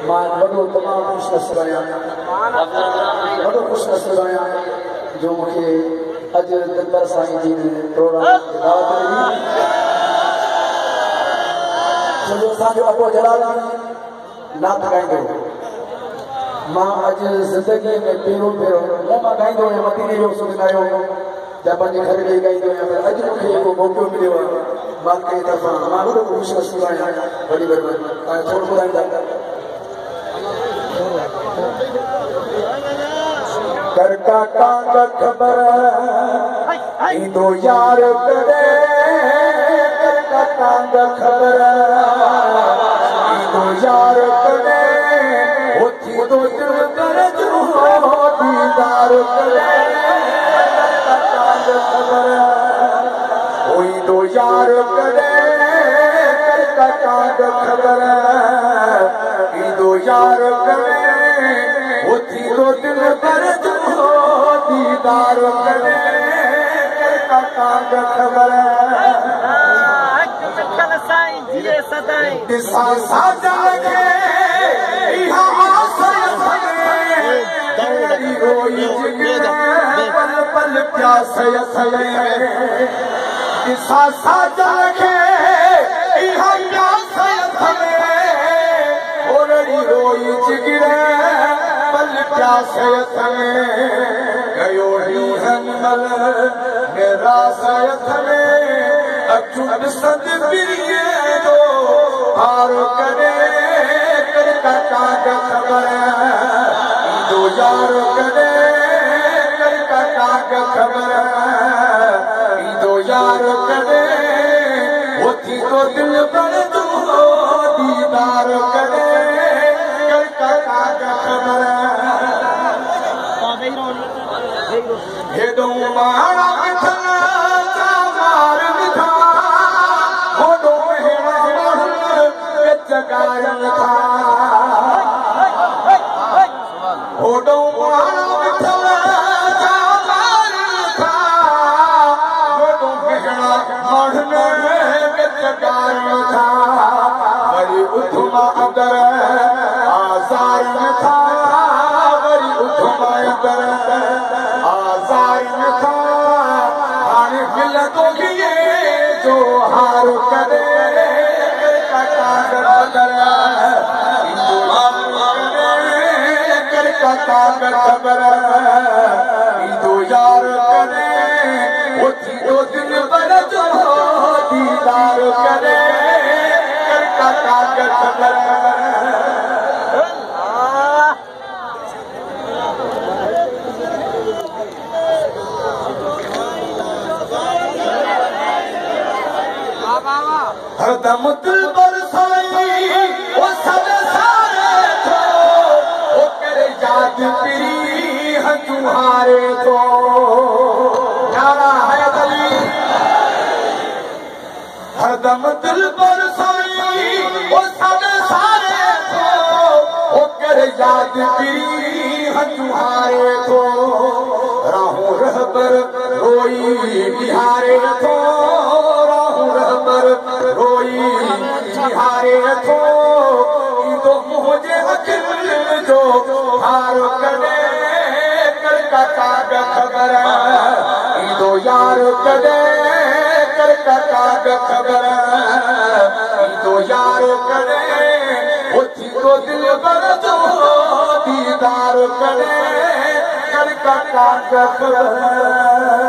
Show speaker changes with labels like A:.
A: मां वॾो तमामु ख़ुशि नसीब आहियां वॾो ख़ुशि नसीब आहियां जो मूंखे अॼु दरबार साईं जी ने प्रोग्राम दावत ॾिनी छो असांजो अबो जलाल नात ॻाईंदो मां अॼु ज़िंदगीअ में पहिरियों मां ॻाईंदो आहियां मदीने जो सुञायो या पंहिंजे घर में ॻाईंदो आहियां पर अॼु मूंखे हिकु मौक़ो मिलियो आहे मां कंहिं तरफ़ां मां वॾो ख़ुशि नसीब आहियां वॾी तव्हां थोरो ॿुधाईंदा कर कांग खबर ईंदो यार कॾे कर कांग खबर ईंदो यार कॾे हो थींदो दिल कर जो दीदार कॾे कर कांग खबर हो ईंदो यार कॾे कर कांग खबर ईंदो यार कॾे हो थींदो दिल कर दीदार करे कर कांग खबर दिसा साजन के इहा आसर दौड़ी रोई जिगर पल पल प्यास थले दिसा साजन के इहा प्यास थले ओरड़ी रोई जिगर पल प्यास थले गयो हींमल मेरा सयथ में अचुन सद बिरिए जो हार करे कर कांग खबर ईंदो यार करे कर कांग खबर ईंदो यार करे हो थींदो दिल पर जो दीदार करे कर कांग खबर हेॾो मारा मिठा मार मिठा होॾो हेड़ा विच गायन था होॾो मारा मिठा मार मिठा होॾो हेड़ा माण्हुनि विच गायन था वरी उथमा अंदर आज़ार था वरी उथमा अंदर जो हार करे कर कांग खबर ईंदो यार करे हो थींदो दिल पर जो दीदार करे कर कांग खबर हरदम दिल बरसाई वो सब सारे थो वो करे याद पीरी हंजुहारे थो यारा है दली हरदम दिल बरसाई वो सब सारे थो वो करे याद पीरी हंजुहारे थो राहू रहबर रोई बिहारे थो रोई बिहारे थो ईंदो मुंहिंजे अखियुनि जो हार कॾे कर कांग खबर ईंदो यार कॾे कर कांग खबर ईंदो यार कॾे हो थींदो दिल पर जो दीदार कॾे कर कांग खबर